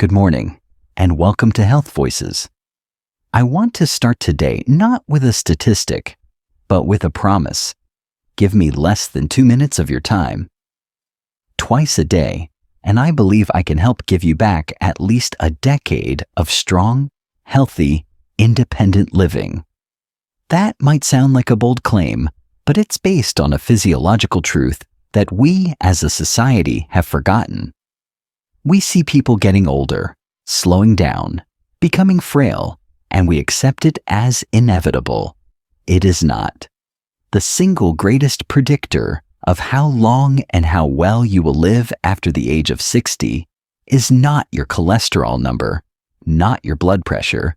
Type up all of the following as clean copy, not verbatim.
Good morning, and welcome to Health Voices. I want to start today not with a statistic, but with a promise. Give me less than 2 minutes of your time. Twice a day, and I believe I can help give you back at least a decade of strong, healthy, independent living. That might sound like a bold claim, but it's based on a physiological truth that we as a society have forgotten. We see people getting older, slowing down, becoming frail, and we accept it as inevitable. It is not. The single greatest predictor of how long and how well you will live after the age of 60 is not your cholesterol number, not your blood pressure,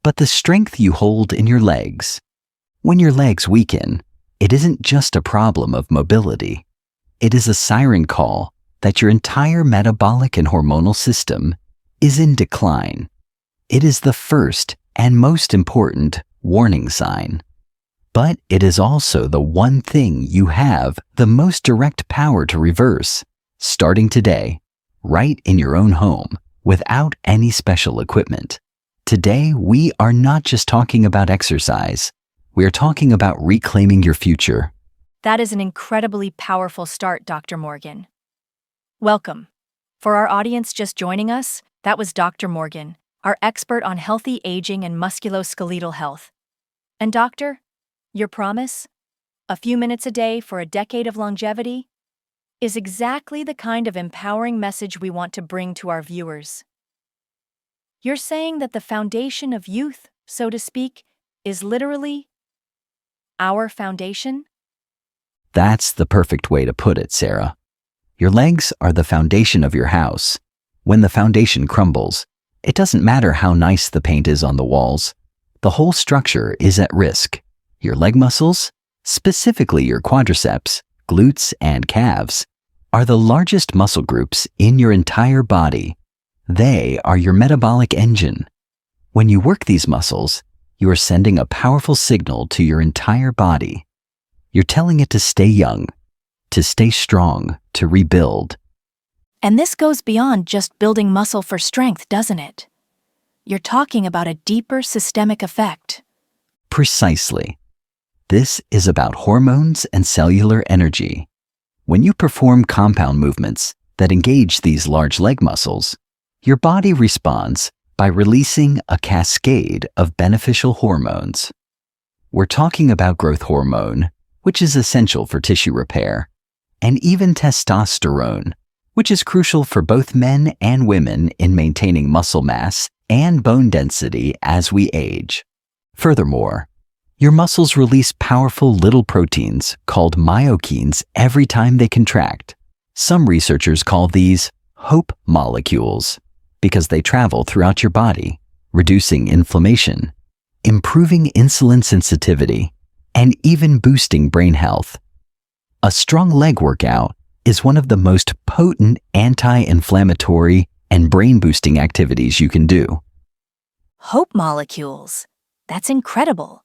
but the strength you hold in your legs. When your legs weaken, it isn't just a problem of mobility. It is a siren call that your entire metabolic and hormonal system is in decline. It is the first and most important warning sign. But it is also the one thing you have the most direct power to reverse, starting today, right in your own home, without any special equipment. Today, we are not just talking about exercise. We are talking about reclaiming your future. That is an incredibly powerful start, Dr. Morgan. Welcome. For our audience just joining us, that was Dr. Morgan, our expert on healthy aging and musculoskeletal health. And doctor, your promise, a few minutes a day for a decade of longevity, is exactly the kind of empowering message we want to bring to our viewers. You're saying that the foundation of youth, so to speak, is literally our foundation? That's the perfect way to put it, Sarah. Your legs are the foundation of your house. When the foundation crumbles, it doesn't matter how nice the paint is on the walls. The whole structure is at risk. Your leg muscles, specifically your quadriceps, glutes, and calves, are the largest muscle groups in your entire body. They are your metabolic engine. When you work these muscles, you are sending a powerful signal to your entire body. You're telling it to stay young, to stay strong, to rebuild. And this goes beyond just building muscle for strength, doesn't it? You're talking about a deeper systemic effect. Precisely. This is about hormones and cellular energy. When you perform compound movements that engage these large leg muscles, your body responds by releasing a cascade of beneficial hormones. We're talking about growth hormone, which is essential for tissue repair, and even testosterone, which is crucial for both men and women in maintaining muscle mass and bone density as we age. Furthermore, your muscles release powerful little proteins called myokines every time they contract. Some researchers call these hope molecules because they travel throughout your body, reducing inflammation, improving insulin sensitivity, and even boosting brain health. A strong leg workout is one of the most potent anti-inflammatory and brain-boosting activities you can do. Hope molecules. That's incredible.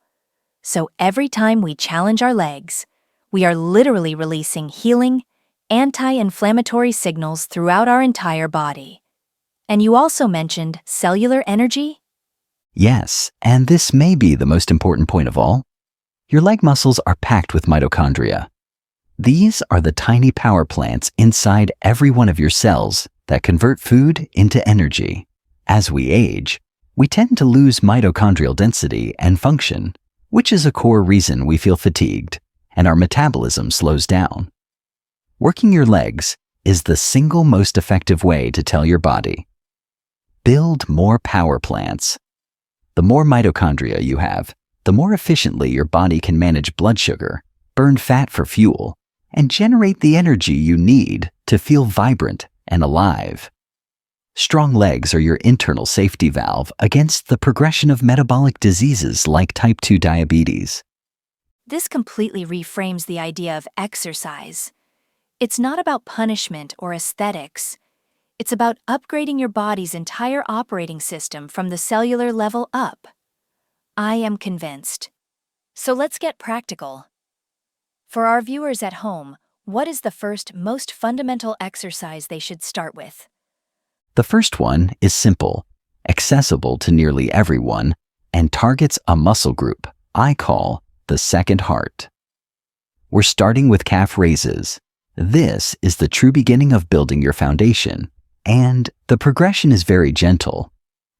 So every time we challenge our legs, we are literally releasing healing, anti-inflammatory signals throughout our entire body. And you also mentioned cellular energy? Yes, and this may be the most important point of all. Your leg muscles are packed with mitochondria. These are the tiny power plants inside every one of your cells that convert food into energy. As we age, we tend to lose mitochondrial density and function, which is a core reason we feel fatigued and our metabolism slows down. Working your legs is the single most effective way to tell your body, build more power plants. The more mitochondria you have, the more efficiently your body can manage blood sugar, burn fat for fuel, and generate the energy you need to feel vibrant and alive. Strong legs are your internal safety valve against the progression of metabolic diseases like type 2 diabetes. This completely reframes the idea of exercise. It's not about punishment or aesthetics. It's about upgrading your body's entire operating system from the cellular level up. I am convinced. So let's get practical. For our viewers at home, what is the first, most fundamental exercise they should start with? The first one is simple, accessible to nearly everyone, and targets a muscle group I call the second heart. We're starting with calf raises. This is the true beginning of building your foundation, and the progression is very gentle.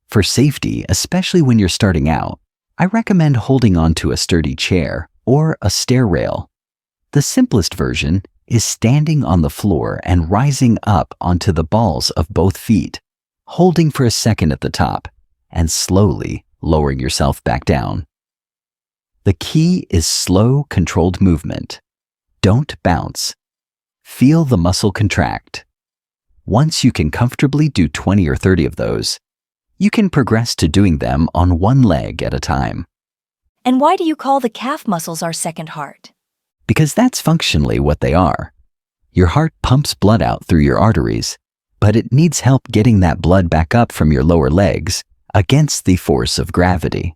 For safety, especially when you're starting out, I recommend holding onto a sturdy chair or a stair rail. The simplest version is standing on the floor and rising up onto the balls of both feet, holding for a second at the top, and slowly lowering yourself back down. The key is slow, controlled movement. Don't bounce. Feel the muscle contract. Once you can comfortably do 20 or 30 of those, you can progress to doing them on one leg at a time. And why do you call the calf muscles our second heart? Because that's functionally what they are. Your heart pumps blood out through your arteries, but it needs help getting that blood back up from your lower legs against the force of gravity.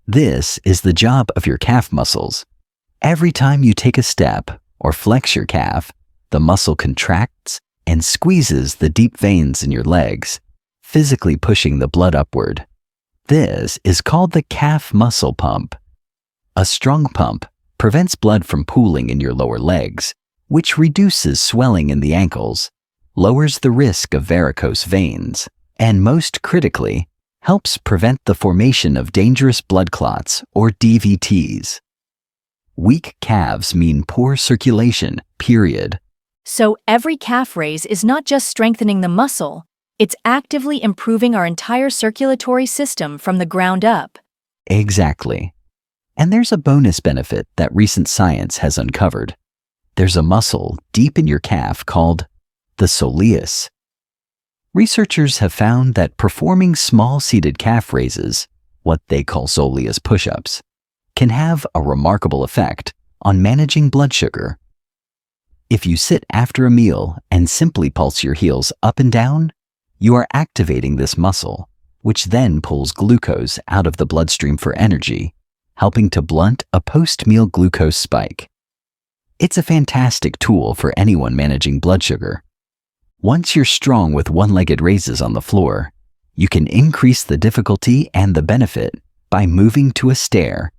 This is the job of your calf muscles. Every time you take a step or flex your calf, the muscle contracts and squeezes the deep veins in your legs, physically pushing the blood upward. This is called the calf muscle pump. A strong pump prevents blood from pooling in your lower legs, which reduces swelling in the ankles, lowers the risk of varicose veins, and most critically, helps prevent the formation of dangerous blood clots or DVTs. Weak calves mean poor circulation, period. So every calf raise is not just strengthening the muscle, it's actively improving our entire circulatory system from the ground up. Exactly. And there's a bonus benefit that recent science has uncovered. There's a muscle deep in your calf called the soleus. Researchers have found that performing small-seated calf raises, what they call soleus push-ups, can have a remarkable effect on managing blood sugar. If you sit after a meal and simply pulse your heels up and down, you are activating this muscle, which then pulls glucose out of the bloodstream for energy, helping to blunt a post-meal glucose spike. It's a fantastic tool for anyone managing blood sugar. Once you're strong with one-legged raises on the floor, you can increase the difficulty and the benefit by moving to a stair.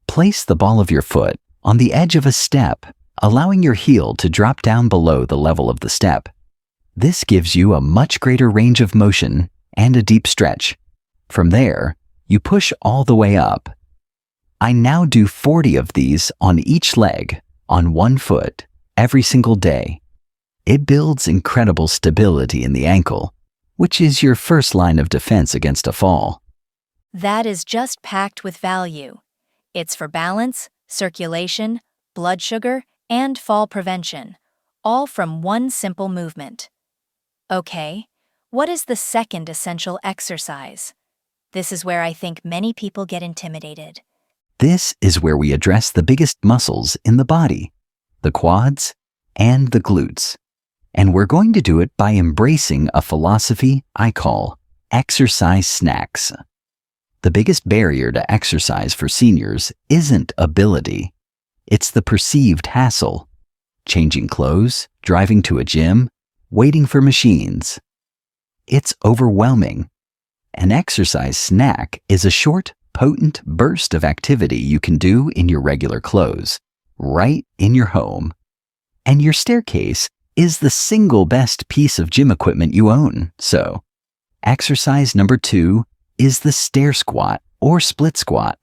Place the ball of your foot on the edge of a step, allowing your heel to drop down below the level of the step. This gives you a much greater range of motion and a deep stretch. From there, you push all the way up. I now do 40 of these on each leg, on one foot, every single day. It builds incredible stability in the ankle, which is your first line of defense against a fall. That is just packed with value. It's for balance, circulation, blood sugar, and fall prevention, all from one simple movement. Okay, what is the second essential exercise? This is where I think many people get intimidated. This is where we address the biggest muscles in the body, the quads and the glutes. And we're going to do it by embracing a philosophy I call exercise snacks. The biggest barrier to exercise for seniors isn't ability. It's the perceived hassle. Changing clothes, driving to a gym, waiting for machines. It's overwhelming. An exercise snack is a short, potent burst of activity you can do in your regular clothes, right in your home. And your staircase is the single best piece of gym equipment you own. So, exercise number 2 is the stair squat or split squat.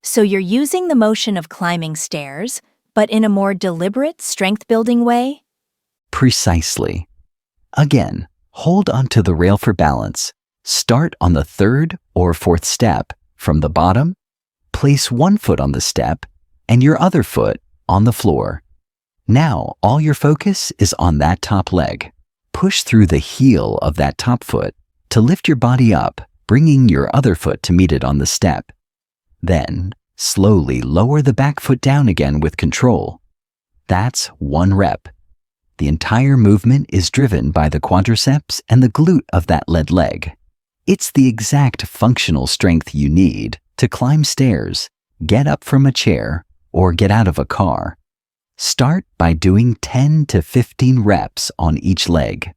So you're using the motion of climbing stairs, but in a more deliberate, strength-building way? Precisely. Again, hold onto the rail for balance. Start on the 3rd or 4th step from the bottom. Place one foot on the step and your other foot on the floor. Now, all your focus is on that top leg. Push through the heel of that top foot to lift your body up, bringing your other foot to meet it on the step. Then, slowly lower the back foot down again with control. That's 1 rep. The entire movement is driven by the quadriceps and the glute of that lead leg. It's the exact functional strength you need to climb stairs, get up from a chair, or get out of a car. Start by doing 10 to 15 reps on each leg.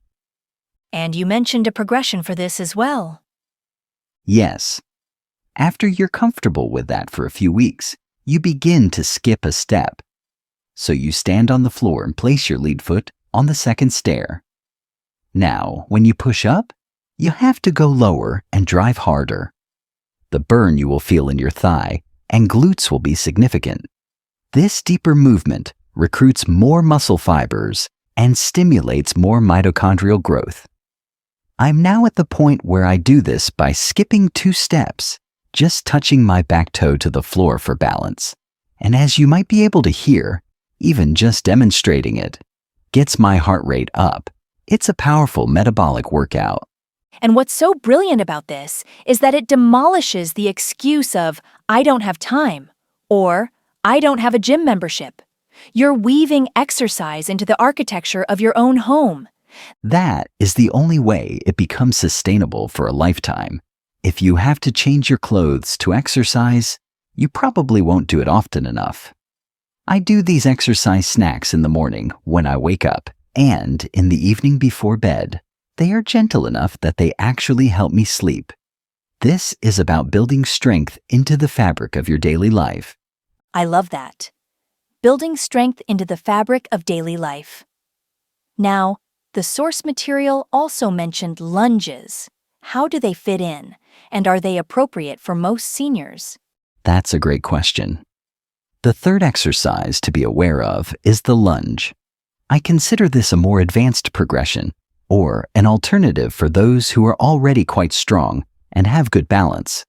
And you mentioned a progression for this as well. Yes. After you're comfortable with that for a few weeks, you begin to skip a step. So you stand on the floor and place your lead foot on the second stair. Now, when you push up, you have to go lower and drive harder. The burn you will feel in your thigh and glutes will be significant. This deeper movement recruits more muscle fibers and stimulates more mitochondrial growth. I'm now at the point where I do this by skipping 2 steps, just touching my back toe to the floor for balance. And as you might be able to hear, even just demonstrating it gets my heart rate up. It's a powerful metabolic workout. And what's so brilliant about this is that it demolishes the excuse of, I don't have time, or I don't have a gym membership. You're weaving exercise into the architecture of your own home. That is the only way it becomes sustainable for a lifetime. If you have to change your clothes to exercise, you probably won't do it often enough. I do these exercise snacks in the morning when I wake up and in the evening before bed. They are gentle enough that they actually help me sleep. This is about building strength into the fabric of your daily life. I love that. Building strength into the fabric of daily life. Now, the source material also mentioned lunges. How do they fit in, and are they appropriate for most seniors? That's a great question. The third exercise to be aware of is the lunge. I consider this a more advanced progression, or an alternative for those who are already quite strong and have good balance.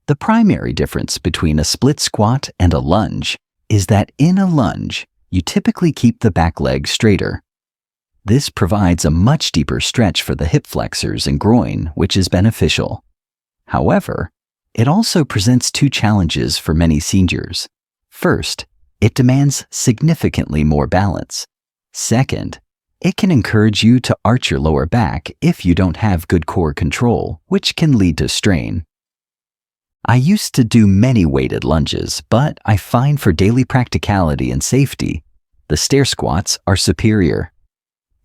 The primary difference between a split squat and a lunge is that in a lunge, you typically keep the back leg straighter. This provides a much deeper stretch for the hip flexors and groin, which is beneficial. However, it also presents 2 challenges for many seniors. First, it demands significantly more balance. Second, it can encourage you to arch your lower back if you don't have good core control, which can lead to strain. I used to do many weighted lunges, but I find for daily practicality and safety, the stair squats are superior.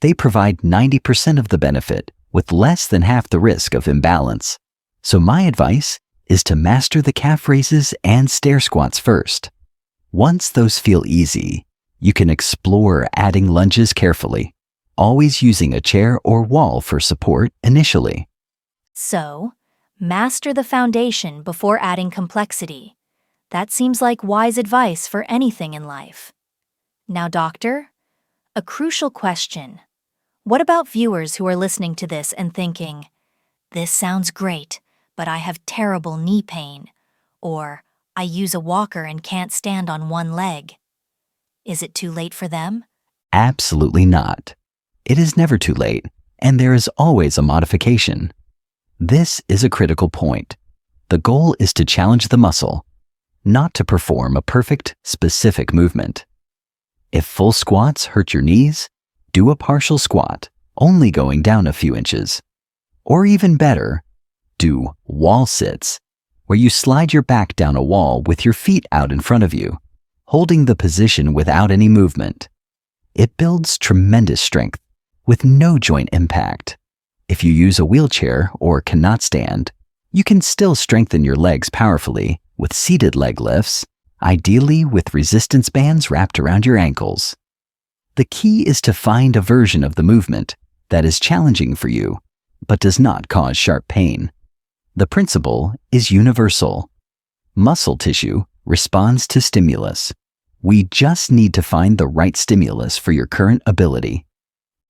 They provide 90% of the benefit with less than half the risk of imbalance. So my advice is to master the calf raises and stair squats first. Once those feel easy, you can explore adding lunges carefully, always using a chair or wall for support initially. So, master the foundation before adding complexity. That seems like wise advice for anything in life. Now, doctor, a crucial question. What about viewers who are listening to this and thinking, this sounds great, but I have terrible knee pain, or I use a walker and can't stand on one leg? Is it too late for them? Absolutely not. It is never too late, and there is always a modification. This is a critical point. The goal is to challenge the muscle, not to perform a perfect, specific movement. If full squats hurt your knees, do a partial squat, only going down a few inches. Or even better, do wall sits, where you slide your back down a wall with your feet out in front of you, holding the position without any movement. It builds tremendous strength with no joint impact. If you use a wheelchair or cannot stand, you can still strengthen your legs powerfully with seated leg lifts, ideally with resistance bands wrapped around your ankles. The key is to find a version of the movement that is challenging for you, but does not cause sharp pain. The principle is universal. Muscle tissue responds to stimulus. We just need to find the right stimulus for your current ability.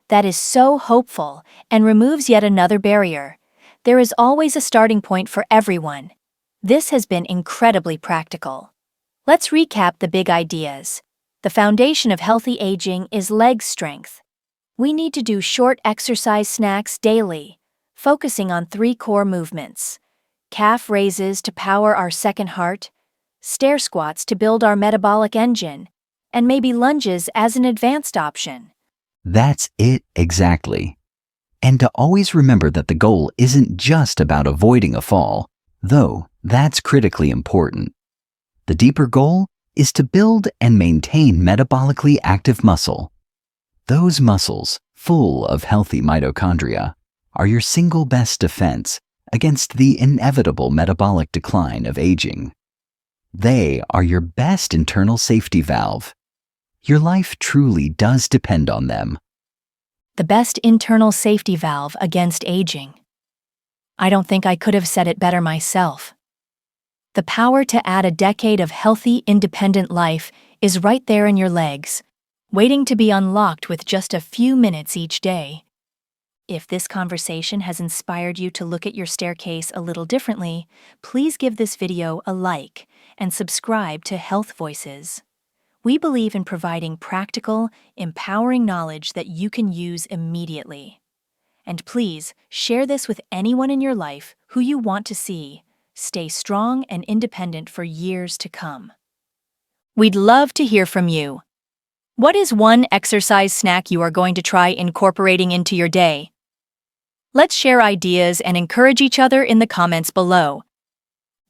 That is so hopeful and removes yet another barrier. There is always a starting point for everyone. This has been incredibly practical. Let's recap the big ideas. The foundation of healthy aging is leg strength. We need to do short exercise snacks daily, focusing on 3 core movements: calf raises to power our second heart, stair squats to build our metabolic engine, and maybe lunges as an advanced option. That's it exactly. And to always remember that the goal isn't just about avoiding a fall, though that's critically important. The deeper goal is to build and maintain metabolically active muscle. Those muscles, full of healthy mitochondria, are your single best defense against the inevitable metabolic decline of aging. They are your best internal safety valve. Your life truly does depend on them. The best internal safety valve against aging. I don't think I could have said it better myself. The power to add a decade of healthy, independent life is right there in your legs, waiting to be unlocked with just a few minutes each day. If this conversation has inspired you to look at your staircase a little differently, please give this video a like and subscribe to Health Voices. We believe in providing practical, empowering knowledge that you can use immediately. And please share this with anyone in your life who you want to see stay strong and independent for years to come. We'd love to hear from you. What is one exercise snack you are going to try incorporating into your day? Let's share ideas and encourage each other in the comments below.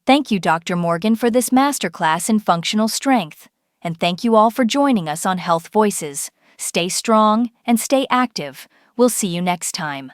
Thank you, Dr. Morgan, for this masterclass in functional strength. And thank you all for joining us on Health Voices. Stay strong and stay active. We'll see you next time.